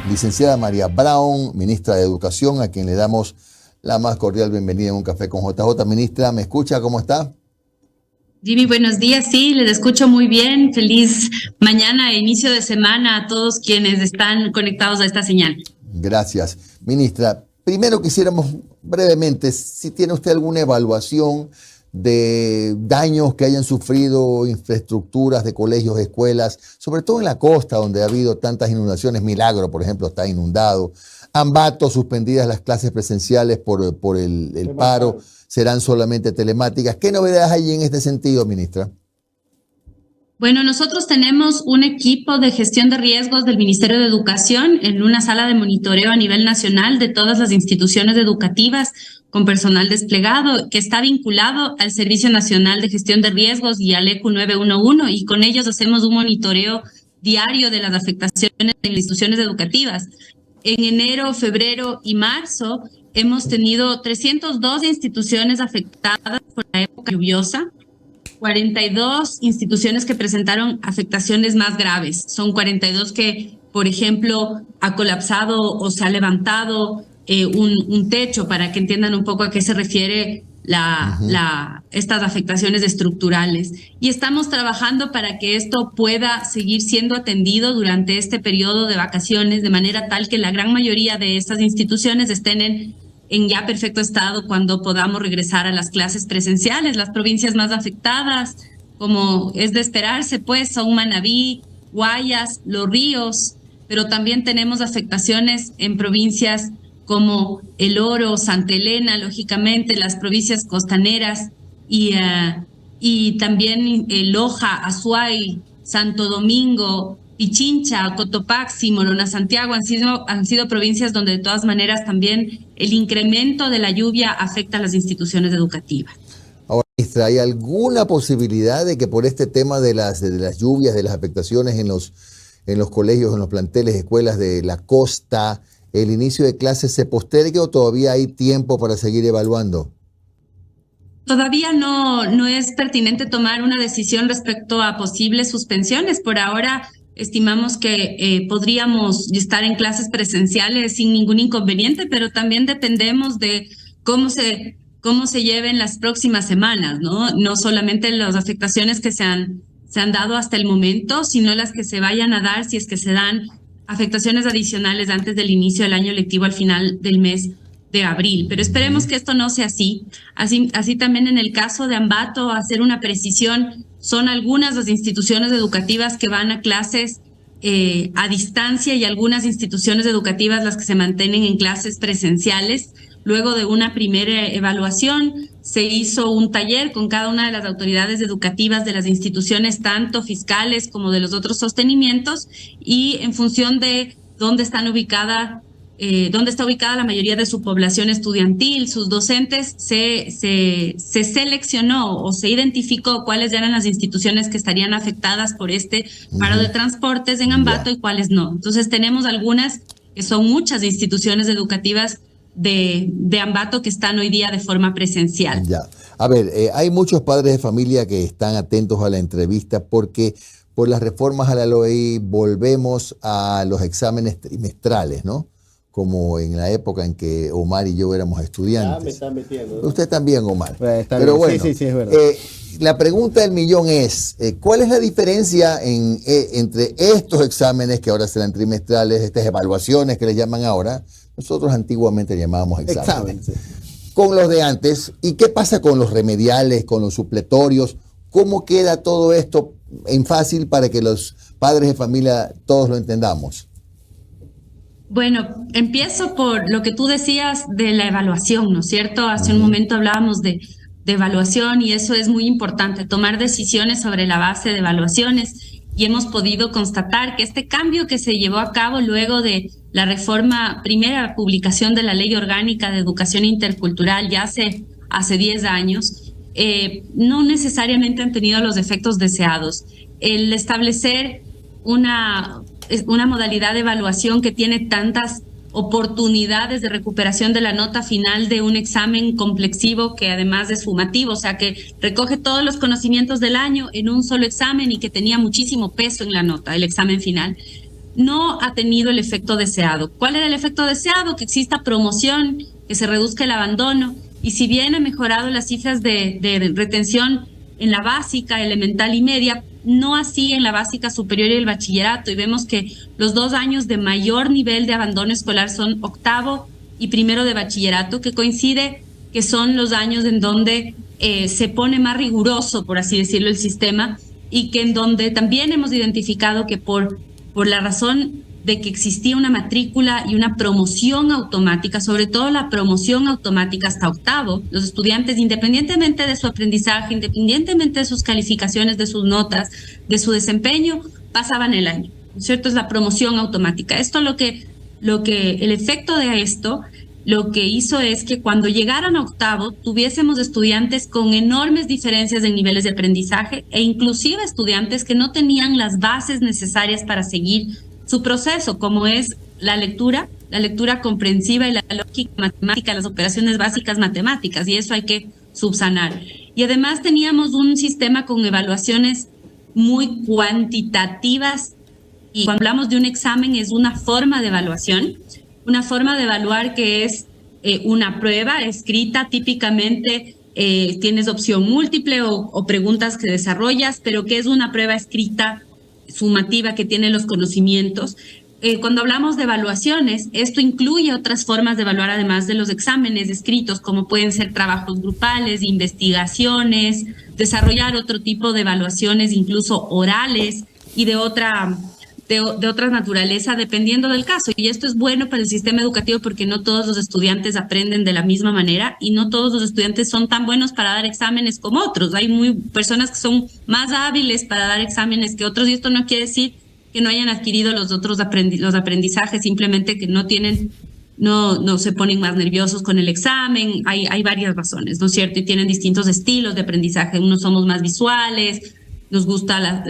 licenciada María Brown, ministra de Educación, a quien le damos la más cordial bienvenida en Un Café con JJ. Ministra, ¿me escucha? ¿Cómo está? Jimmy, buenos días. Sí, les escucho muy bien. Feliz mañana e inicio de semana a todos quienes están conectados a esta señal. Gracias. Ministra, primero quisiéramos brevemente, si tiene usted alguna evaluación de daños que hayan sufrido infraestructuras de colegios, escuelas, sobre todo en la costa donde ha habido tantas inundaciones. Milagro, por ejemplo, está inundado. Ambato, suspendidas las clases presenciales por el paro, serán solamente telemáticas. ¿Qué novedades hay en este sentido, ministra? Bueno, nosotros tenemos un equipo de gestión de riesgos del Ministerio de Educación en una sala de monitoreo a nivel nacional de todas las instituciones educativas con personal desplegado que está vinculado al Servicio Nacional de Gestión de Riesgos y al ECU 911, y con ellos hacemos un monitoreo diario de las afectaciones en instituciones educativas. En enero, febrero y marzo hemos tenido 302 instituciones afectadas por la época lluviosa, 42 instituciones que presentaron afectaciones más graves. Son 42 que, por ejemplo, ha colapsado o se ha levantado un techo, para que entiendan un poco a qué se refiere estas afectaciones estructurales. Y estamos trabajando para que esto pueda seguir siendo atendido durante este periodo de vacaciones, de manera tal que la gran mayoría de estas instituciones estén en ya perfecto estado cuando podamos regresar a las clases presenciales. Las provincias más afectadas, como es de esperarse, pues son Manabí, Guayas, Los Ríos, pero también tenemos afectaciones en provincias como El Oro, Santa Elena, lógicamente, las provincias costaneras y también Loja, Azuay, Santo Domingo, Pichincha, Cotopaxi, Morona, Santiago han sido provincias donde de todas maneras también el incremento de la lluvia afecta a las instituciones educativas. Ahora, ministra, ¿hay alguna posibilidad de que por este tema de las lluvias, de las afectaciones en los colegios, en los planteles, escuelas de la costa, el inicio de clases se postergue, o todavía hay tiempo para seguir evaluando? Todavía no es pertinente tomar una decisión respecto a posibles suspensiones. Por ahora estimamos que podríamos estar en clases presenciales sin ningún inconveniente, pero también dependemos de cómo se lleven las próximas semanas, ¿no? No solamente las afectaciones que se han dado hasta el momento, sino las que se vayan a dar si es que se dan afectaciones adicionales antes del inicio del año lectivo al final del mes de abril. Pero esperemos que esto no sea así. Así también en el caso de Ambato, hacer una precisión, son algunas las instituciones educativas que van a clases a distancia y algunas instituciones educativas las que se mantienen en clases presenciales. Luego de una primera evaluación, se hizo un taller con cada una de las autoridades educativas de las instituciones, tanto fiscales como de los otros sostenimientos, y en función de dónde está ubicada la mayoría de su población estudiantil, sus docentes, se seleccionó o se identificó cuáles eran las instituciones que estarían afectadas por este paro de transportes en Ambato y cuáles no. Entonces tenemos algunas, que son muchas instituciones educativas de Ambato, que están hoy día de forma presencial. Ya. A ver, hay muchos padres de familia que están atentos a la entrevista porque por las reformas a la LOEI volvemos a los exámenes trimestrales, ¿no? Como en la época en que Omar y yo éramos estudiantes. Me están metiendo, ¿no? Usted también, Omar. Pero bueno, sí, es verdad. La pregunta del millón es, ¿cuál es la diferencia entre estos exámenes que ahora serán trimestrales, estas evaluaciones que les llaman ahora? Nosotros antiguamente llamábamos exámenes. Con los de antes, ¿y qué pasa con los remediales, con los supletorios? ¿Cómo queda todo esto en fácil para que los padres de familia todos lo entendamos? Bueno, empiezo por lo que tú decías de la evaluación, ¿no es cierto? Hace un momento hablábamos de evaluación, y eso es muy importante, tomar decisiones sobre la base de evaluaciones, y hemos podido constatar que este cambio que se llevó a cabo luego de la primera publicación de la Ley Orgánica de Educación Intercultural ya hace 10 años, no necesariamente han tenido los efectos deseados. El establecer una modalidad de evaluación que tiene tantas oportunidades de recuperación de la nota final de un examen complexivo que además es sumativo, o sea que recoge todos los conocimientos del año en un solo examen y que tenía muchísimo peso en la nota, el examen final. no ha tenido el efecto deseado. ¿Cuál era el efecto deseado? Que exista promoción, que se reduzca el abandono. Y si bien ha mejorado las cifras de retención en la básica, elemental y media, no así en la básica superior y el bachillerato. Y vemos que los 2 años de mayor nivel de abandono escolar son octavo y primero de bachillerato, que coincide que son los años en donde se pone más riguroso, por así decirlo, el sistema, y que en donde también hemos identificado que por la razón de que existía una matrícula y una promoción automática, sobre todo la promoción automática hasta octavo, los estudiantes, independientemente de su aprendizaje, independientemente de sus calificaciones, de sus notas, de su desempeño, pasaban el año, ¿no es cierto? Es la promoción automática. Esto el efecto de esto, lo que hizo es que cuando llegaran a octavo tuviésemos estudiantes con enormes diferencias en niveles de aprendizaje e inclusive estudiantes que no tenían las bases necesarias para seguir su proceso, como es la lectura comprensiva y la lógica matemática, las operaciones básicas matemáticas, y eso hay que subsanar. Y además teníamos un sistema con evaluaciones muy cuantitativas, y cuando hablamos de un examen es una forma de evaluación, una forma de evaluar que es una prueba escrita, típicamente tienes opción múltiple o preguntas que desarrollas, pero que es una prueba escrita sumativa que tiene los conocimientos. Cuando hablamos de evaluaciones, esto incluye otras formas de evaluar además de los exámenes escritos, como pueden ser trabajos grupales, investigaciones, desarrollar otro tipo de evaluaciones, incluso orales y de otra naturaleza, dependiendo del caso. Y esto es bueno para el sistema educativo porque no todos los estudiantes aprenden de la misma manera y no todos los estudiantes son tan buenos para dar exámenes como otros. Hay personas que son más hábiles para dar exámenes que otros, y esto no quiere decir que no hayan adquirido los aprendizajes, simplemente que no se ponen más nerviosos con el examen. Hay varias razones, ¿no es cierto? Y tienen distintos estilos de aprendizaje. Unos somos más visuales, nos gusta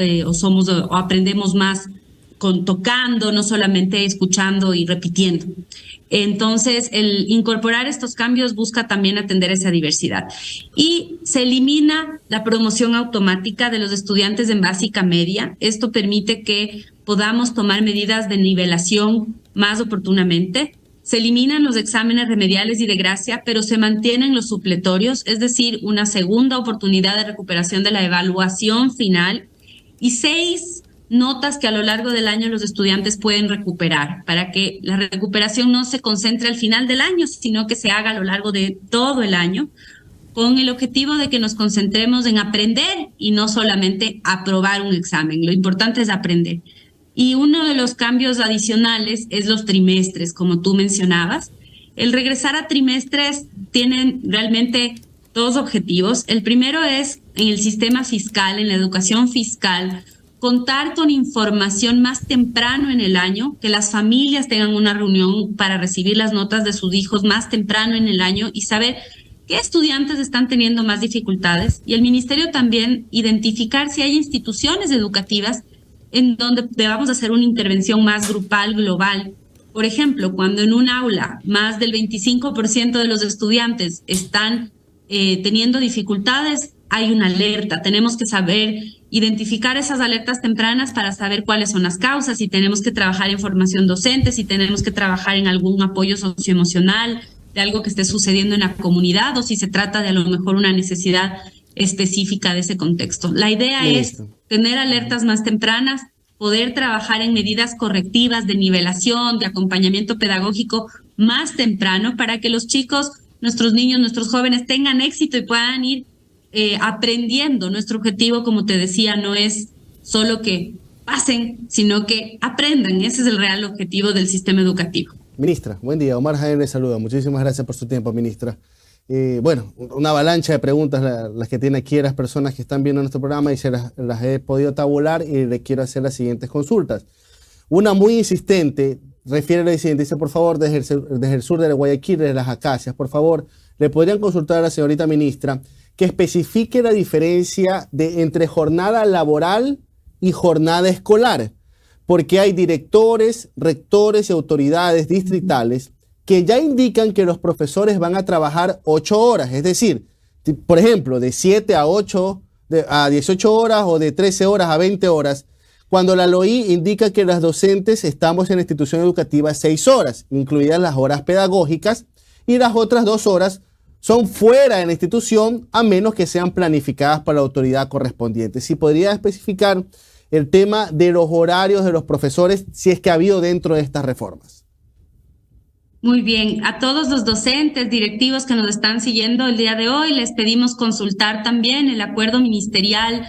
o aprendemos más tocando, no solamente escuchando y repitiendo. Entonces, el incorporar estos cambios busca también atender esa diversidad. Y se elimina la promoción automática de los estudiantes en básica media. Esto permite que podamos tomar medidas de nivelación más oportunamente. Se eliminan los exámenes remediales y de gracia, pero se mantienen los supletorios, es decir, una segunda oportunidad de recuperación de la evaluación final, y 6 notas que a lo largo del año los estudiantes pueden recuperar, para que la recuperación no se concentre al final del año, sino que se haga a lo largo de todo el año, con el objetivo de que nos concentremos en aprender y no solamente aprobar un examen. Lo importante es aprender. Y uno de los cambios adicionales es los trimestres, como tú mencionabas. El regresar a trimestres tiene realmente 2 objetivos. El primero es en el sistema fiscal, en la educación fiscal, contar con información más temprano en el año, que las familias tengan una reunión para recibir las notas de sus hijos más temprano en el año y saber qué estudiantes están teniendo más dificultades. Y el ministerio también identificar si hay instituciones educativas en donde debamos hacer una intervención más grupal, global. Por ejemplo, cuando en un aula más del 25% de los estudiantes están teniendo dificultades, hay una alerta. Tenemos que saber identificar esas alertas tempranas para saber cuáles son las causas, si tenemos que trabajar en formación docente, si tenemos que trabajar en algún apoyo socioemocional de algo que esté sucediendo en la comunidad, o si se trata de a lo mejor una necesidad específica de ese contexto. La idea es tener alertas más tempranas, poder trabajar en medidas correctivas de nivelación, de acompañamiento pedagógico más temprano, para que los chicos, nuestros niños, nuestros jóvenes tengan éxito y puedan ir aprendiendo. Nuestro objetivo, como te decía, no es solo que pasen, sino que aprendan. Ese es el real objetivo del sistema educativo. Ministra, buen día. Omar Jaime le saluda. Muchísimas gracias por su tiempo, ministra. Bueno, una avalancha de preguntas las que tiene aquí las personas que están viendo nuestro programa, y se las he podido tabular, y le quiero hacer las siguientes consultas. Una muy insistente refiere a la siguiente, dice: por favor, desde el sur de Guayaquil, desde Las Acacias, por favor, le podrían consultar a la señorita ministra que especifique la diferencia entre jornada laboral y jornada escolar, porque hay directores, rectores y autoridades distritales que ya indican que los profesores van a trabajar 8 horas, es decir, por ejemplo, de 7 a 8, a 18 horas, o de 13 horas a 20 horas, Cuando la LOI indica que las docentes estamos en la institución educativa 6 horas, incluidas las horas pedagógicas, y las otras 2 horas son fuera de la institución, a menos que sean planificadas por la autoridad correspondiente. Si podría especificar el tema de los horarios de los profesores, si es que ha habido dentro de estas reformas. Muy bien, a todos los docentes, directivos que nos están siguiendo el día de hoy, les pedimos consultar también el acuerdo ministerial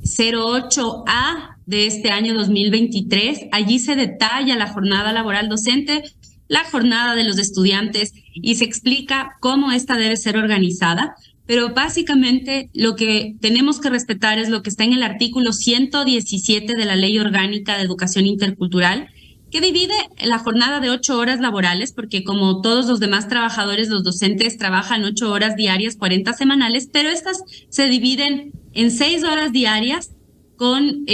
08A de este año 2023. Allí se detalla la jornada laboral docente, la jornada de los estudiantes y se explica cómo esta debe ser organizada. Pero básicamente lo que tenemos que respetar es lo que está en el artículo 117 de la Ley Orgánica de Educación Intercultural, que divide la jornada de 8 horas laborales, porque como todos los demás trabajadores, los docentes trabajan 8 horas diarias, 40 semanales, pero estas se dividen en 6 horas diarias con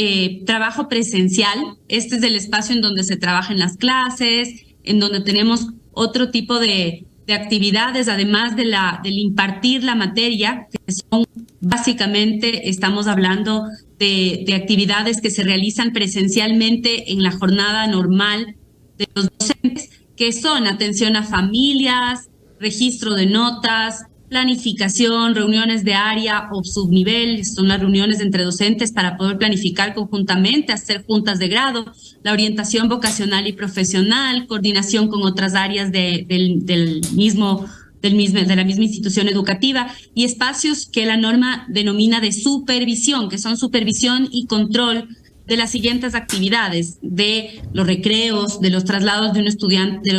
trabajo presencial. Este es el espacio en donde se trabajan las clases, en donde tenemos otro tipo de actividades, además del impartir la materia, que son básicamente, estamos hablando de actividades que se realizan presencialmente en la jornada normal de los docentes, que son atención a familias, registro de notas, planificación, reuniones de área o subnivel, son las reuniones entre docentes para poder planificar conjuntamente, hacer juntas de grado, la orientación vocacional y profesional, coordinación con otras áreas de la misma institución educativa y espacios que la norma denomina de supervisión, que son supervisión y control de las siguientes actividades, de los recreos, de los traslados de los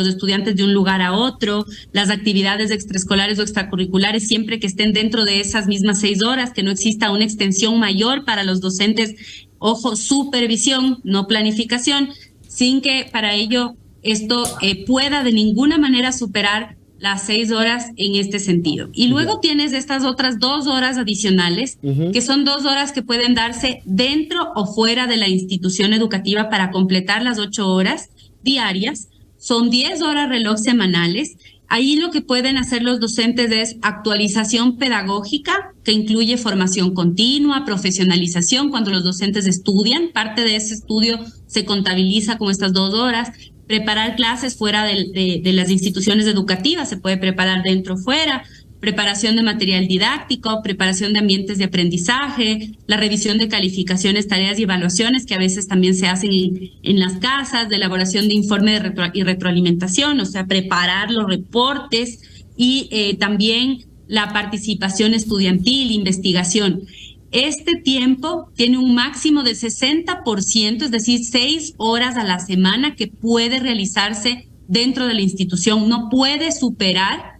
estudiantes de un lugar a otro, las actividades extraescolares o extracurriculares, siempre que estén dentro de esas mismas 6 horas, que no exista una extensión mayor para los docentes. Ojo, supervisión, no planificación, sin que para ello esto pueda de ninguna manera superar las 6 horas en este sentido. Y luego tienes estas otras 2 horas adicionales, que son 2 horas que pueden darse dentro o fuera de la institución educativa para completar las 8 horas diarias. Son 10 horas reloj semanales. Ahí lo que pueden hacer los docentes es actualización pedagógica, que incluye formación continua, profesionalización cuando los docentes estudian. Parte de ese estudio se contabiliza con estas 2 horas. Preparar clases fuera de las instituciones educativas, se puede preparar dentro o fuera, preparación de material didáctico, preparación de ambientes de aprendizaje, la revisión de calificaciones, tareas y evaluaciones que a veces también se hacen en las casas, de elaboración de informe y retroalimentación, o sea, preparar los reportes y también la participación estudiantil, investigación. Este tiempo tiene un máximo de 60%, es decir, 6 horas a la semana que puede realizarse dentro de la institución. No puede superar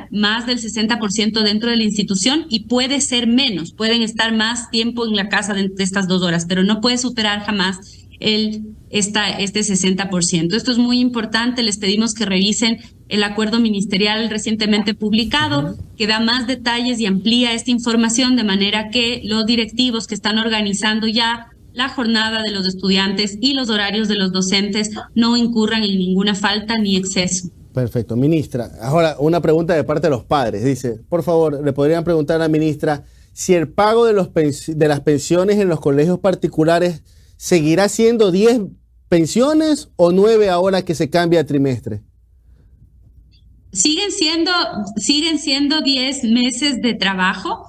más del 60% dentro de la institución y puede ser menos. Pueden estar más tiempo en la casa de estas 2 horas, pero no puede superar jamás este 60%. Esto es muy importante. Les pedimos que revisen el acuerdo ministerial recientemente publicado, que da más detalles y amplía esta información de manera que los directivos que están organizando ya la jornada de los estudiantes y los horarios de los docentes no incurran en ninguna falta ni exceso. Perfecto. Ministra, ahora una pregunta de parte de los padres. Dice, por favor, le podrían preguntar a la ministra si el pago de las pensiones en los colegios particulares seguirá siendo 10 pensiones o 9 ahora que se cambia a trimestre. Siguen siendo 10 meses de trabajo.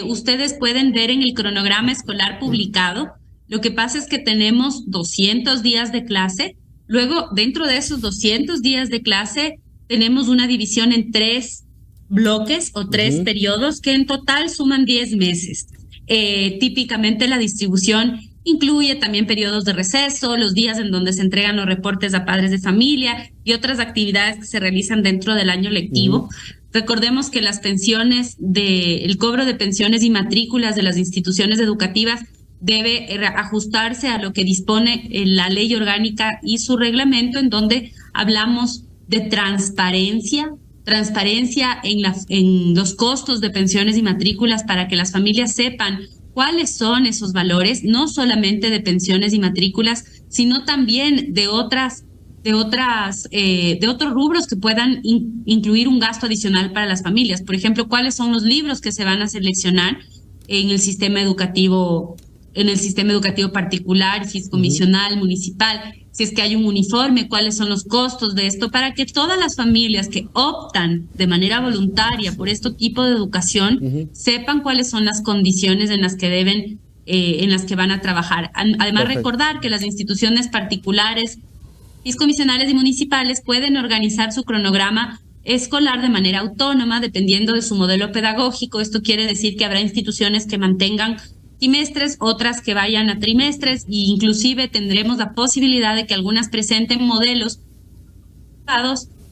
Ustedes pueden ver en el cronograma escolar publicado. Lo que pasa es que tenemos 200 días de clase. Luego, dentro de esos 200 días de clase, tenemos una división en 3 bloques o 3 periodos que en total suman 10 meses. Típicamente la distribución incluye también periodos de receso, los días en donde se entregan los reportes a padres de familia y otras actividades que se realizan dentro del año lectivo. Recordemos que las pensiones, el cobro de pensiones y matrículas de las instituciones educativas debe ajustarse a lo que dispone la ley orgánica y su reglamento, en donde hablamos de transparencia en los costos de pensiones y matrículas para que las familias sepan cuáles son esos valores, no solamente de pensiones y matrículas, sino también de otros rubros que puedan incluir un gasto adicional para las familias. Por ejemplo, cuáles son los libros que se van a seleccionar en el sistema educativo en el sistema educativo particular, fiscomisional, municipal, si es que hay un uniforme, cuáles son los costos de esto, para que todas las familias que optan de manera voluntaria por este tipo de educación sepan cuáles son las condiciones en las que deben, en las que van a trabajar. Además, Perfecto. recordar que las instituciones particulares, fiscomisionales y municipales pueden organizar su cronograma escolar de manera autónoma, dependiendo de su modelo pedagógico. Esto quiere decir que habrá instituciones que mantengan trimestres, otras que vayan a trimestres, e inclusive tendremos la posibilidad de que algunas presenten modelos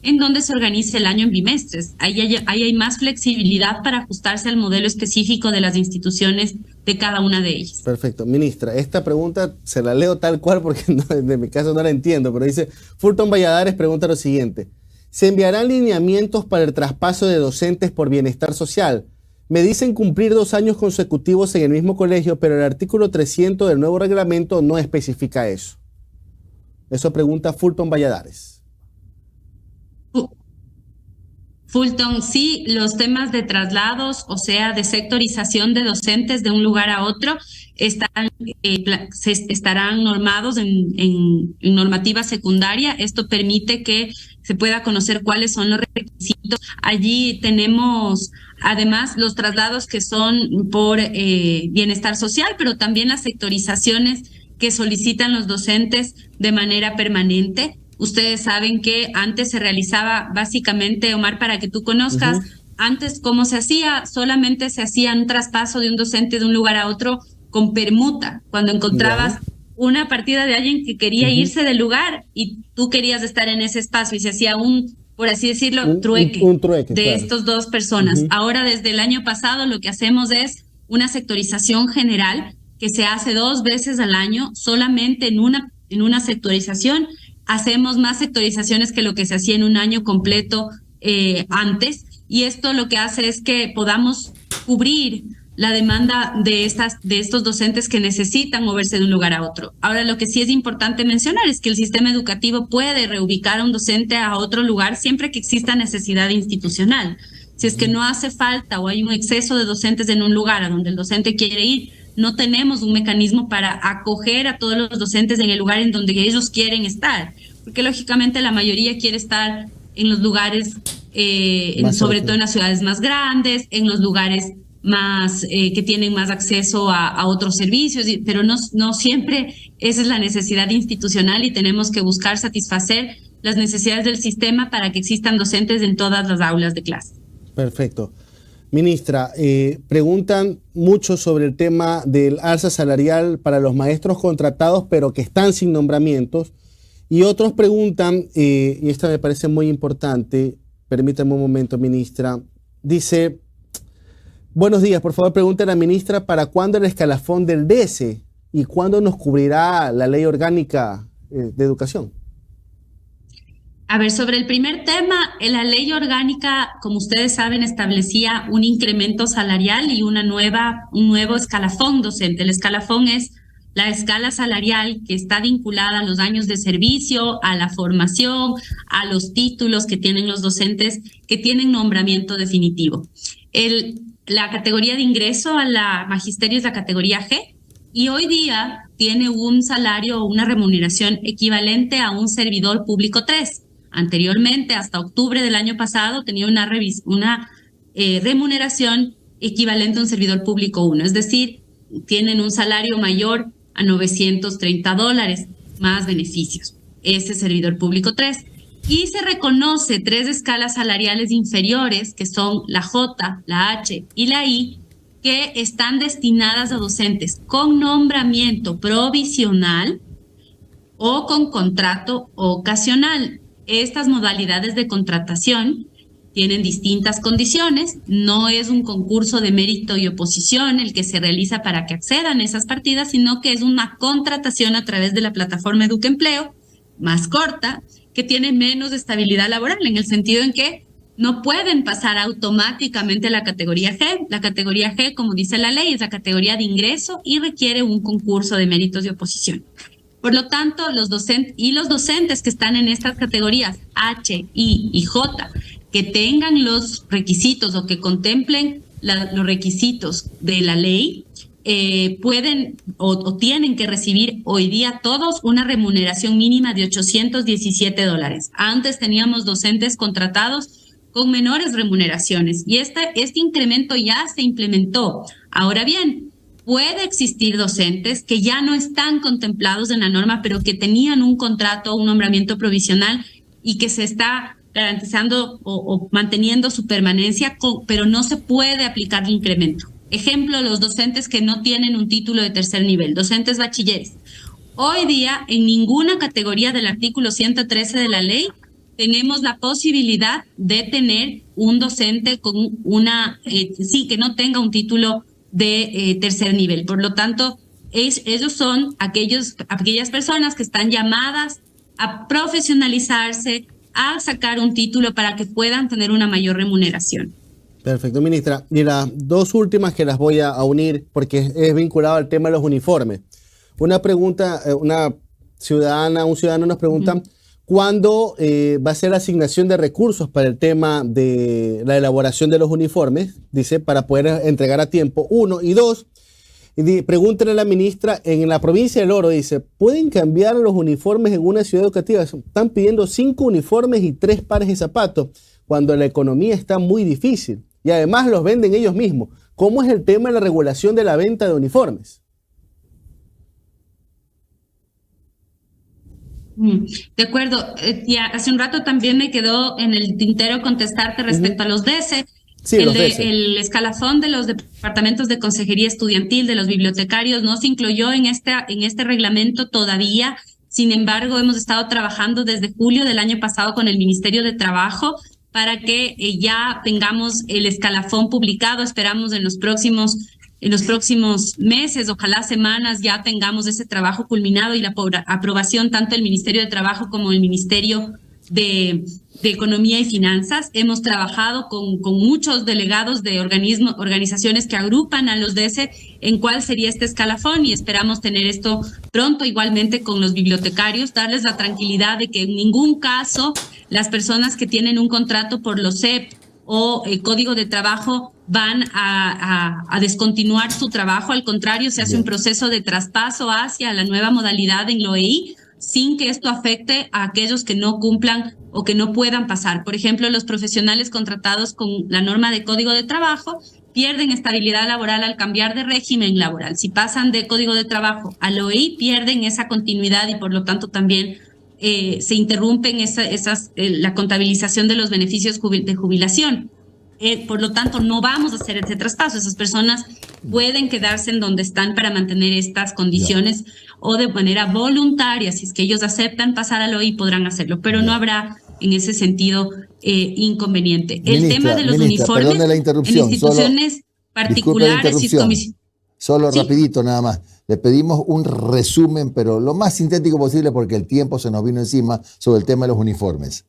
en donde se organice el año en bimestres. Ahí hay más flexibilidad para ajustarse al modelo específico de las instituciones de cada una de ellas. Perfecto. Ministra, esta pregunta se la leo tal cual porque de mi caso no la entiendo, pero dice, Fulton Valladares pregunta lo siguiente: ¿se enviarán lineamientos para el traspaso de docentes por bienestar social? Me dicen cumplir 2 años consecutivos en el mismo colegio, pero el artículo 300 del nuevo reglamento no especifica eso. Eso pregunta Fulton Valladares. Fulton, sí, los temas de traslados, o sea, de sectorización de docentes de un lugar a otro, estarán normados en normativa secundaria. Esto permite que se pueda conocer cuáles son los requisitos. Allí tenemos, además, los traslados que son por bienestar social, pero también las sectorizaciones que solicitan los docentes de manera permanente. Ustedes saben que antes se realizaba básicamente, Omar, para que tú conozcas, antes cómo se hacía, solamente se hacía un traspaso de un docente de un lugar a otro con permuta, cuando encontrabas una partida de alguien que quería irse del lugar y tú querías estar en ese espacio, y se hacía por así decirlo, trueque, un trueque de claro. estas dos personas. Ahora, desde el año pasado, lo que hacemos es una sectorización general que se hace 2 veces al año, solamente en una sectorización. Hacemos más sectorizaciones que lo que se hacía en un año completo antes, y esto lo que hace es que podamos cubrir la demanda de estos docentes que necesitan moverse de un lugar a otro. Ahora, lo que sí es importante mencionar es que el sistema educativo puede reubicar a un docente a otro lugar siempre que exista necesidad institucional. Si es que no hace falta o hay un exceso de docentes en un lugar a donde el docente quiere ir, no tenemos un mecanismo para acoger a todos los docentes en el lugar en donde ellos quieren estar, porque lógicamente la mayoría quiere estar en los lugares, sobre todo en las ciudades más grandes, en los lugares más que tienen más acceso a otros servicios, pero no siempre esa es la necesidad institucional, y tenemos que buscar satisfacer las necesidades del sistema para que existan docentes en todas las aulas de clase. Perfecto. Ministra, preguntan mucho sobre el tema del alza salarial para los maestros contratados, pero que están sin nombramientos. Y otros preguntan, y esta me parece muy importante, permítame un momento, ministra. Dice, buenos días, por favor pregunten a la ministra para cuándo el escalafón del DESE y cuándo nos cubrirá la ley orgánica de educación. A ver, sobre el primer tema, la ley orgánica, como ustedes saben, establecía un incremento salarial y un nuevo escalafón docente. El escalafón es la escala salarial que está vinculada a los años de servicio, a la formación, a los títulos que tienen los docentes que tienen nombramiento definitivo. La categoría de ingreso a la magisterio es la categoría G, y hoy día tiene un salario o una remuneración equivalente a un servidor público 3. Anteriormente, hasta octubre del año pasado, tenía una remuneración equivalente a un servidor público 1, es decir, tienen un salario mayor a $930 más beneficios. Ese servidor público 3. Y se reconoce 3 escalas salariales inferiores, que son la J, la H y la I, que están destinadas a docentes con nombramiento provisional o con contrato ocasional. Estas modalidades de contratación tienen distintas condiciones. No es un concurso de mérito y oposición el que se realiza para que accedan a esas partidas, sino que es una contratación a través de la plataforma Educaempleo, más corta, que tiene menos estabilidad laboral, en el sentido en que no pueden pasar automáticamente a la categoría G. La categoría G, como dice la ley, es la categoría de ingreso y requiere un concurso de méritos y oposición. Por lo tanto, los docentes que están en estas categorías H, I y J, que tengan los requisitos o que contemplen los requisitos de la ley, pueden o tienen que recibir hoy día todos una remuneración mínima de $817. Antes teníamos docentes contratados con menores remuneraciones y este incremento ya se implementó. Ahora bien, puede existir docentes que ya no están contemplados en la norma, pero que tenían un contrato, un nombramiento provisional y que se está garantizando o manteniendo su permanencia, pero no se puede aplicar el incremento. Ejemplo, los docentes que no tienen un título de tercer nivel, docentes bachilleres. Hoy día, en ninguna categoría del artículo 113 de la ley, tenemos la posibilidad de tener un docente con que no tenga un título de tercer nivel. Por lo tanto, ellos son aquellas personas que están llamadas a profesionalizarse, a sacar un título para que puedan tener una mayor remuneración. Perfecto, ministra. Y las dos últimas que las voy a unir porque es vinculado al tema de los uniformes. Una pregunta, un ciudadano nos pregunta, ¿cuándo va a ser la asignación de recursos para el tema de la elaboración de los uniformes? Dice, para poder entregar a tiempo, 1. Y 2, pregúntale a la ministra, en la provincia del Oro, dice, ¿pueden cambiar los uniformes en una ciudad educativa? Están pidiendo 5 uniformes y 3 pares de zapatos, cuando la economía está muy difícil. Y además los venden ellos mismos. ¿Cómo es el tema de la regulación de la venta de uniformes? De acuerdo. Ya hace un rato también me quedó en el tintero contestarte respecto a los DECE. Sí, el escalafón de los departamentos de consejería estudiantil, de los bibliotecarios, no se incluyó en este reglamento todavía. Sin embargo, hemos estado trabajando desde julio del año pasado con el Ministerio de Trabajo para que ya tengamos el escalafón publicado. Esperamos en los próximos meses, ojalá semanas, ya tengamos ese trabajo culminado y la aprobación tanto del Ministerio de Trabajo como del Ministerio de Economía y Finanzas. Hemos trabajado con muchos delegados de organizaciones que agrupan a los DECE en cuál sería este escalafón y esperamos tener esto pronto, igualmente con los bibliotecarios, darles la tranquilidad de que en ningún caso las personas que tienen un contrato por los CEP o el Código de Trabajo van a descontinuar su trabajo. Al contrario, se hace un proceso de traspaso hacia la nueva modalidad en LOEI sin que esto afecte a aquellos que no cumplan o que no puedan pasar. Por ejemplo, los profesionales contratados con la norma de Código de Trabajo pierden estabilidad laboral al cambiar de régimen laboral. Si pasan de Código de Trabajo a LOEI, pierden esa continuidad y por lo tanto también se interrumpen la contabilización de los beneficios de jubilación. Por lo tanto, no vamos a hacer ese traspaso. Esas personas pueden quedarse en donde están para mantener estas condiciones o de manera voluntaria. Si es que ellos aceptan pasar al OI, podrán hacerlo, pero no habrá en ese sentido inconveniente. El tema de los uniformes la interrupción, en instituciones particulares y comisiones. Solo rapidito nada más. Le pedimos un resumen, pero lo más sintético posible porque el tiempo se nos vino encima sobre el tema de los uniformes.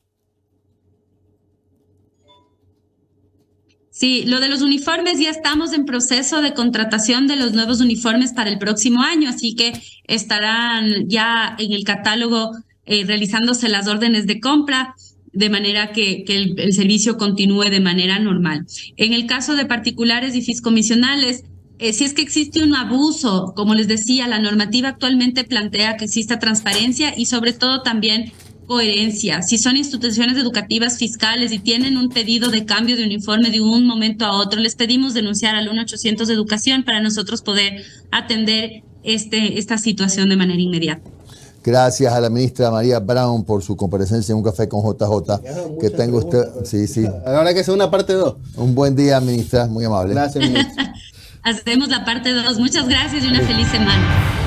Sí, lo de los uniformes, ya estamos en proceso de contratación de los nuevos uniformes para el próximo año, así que estarán ya en el catálogo realizándose las órdenes de compra, de manera que el servicio continúe de manera normal. En el caso de particulares y fiscomisionales, si es que existe un abuso, como les decía, la normativa actualmente plantea que exista transparencia y sobre todo también coherencia. Si son instituciones educativas fiscales y tienen un pedido de cambio de uniforme de un momento a otro, les pedimos denunciar al 1-800 de Educación para nosotros poder atender esta situación de manera inmediata. Gracias a la ministra María Brown por su comparecencia en Un Café con JJ. Que tenga usted... Sí. Ahora que sea una parte 2. Un buen día, ministra. Muy amable. Gracias, ministra. Hacemos la parte 2. Muchas gracias y una feliz semana.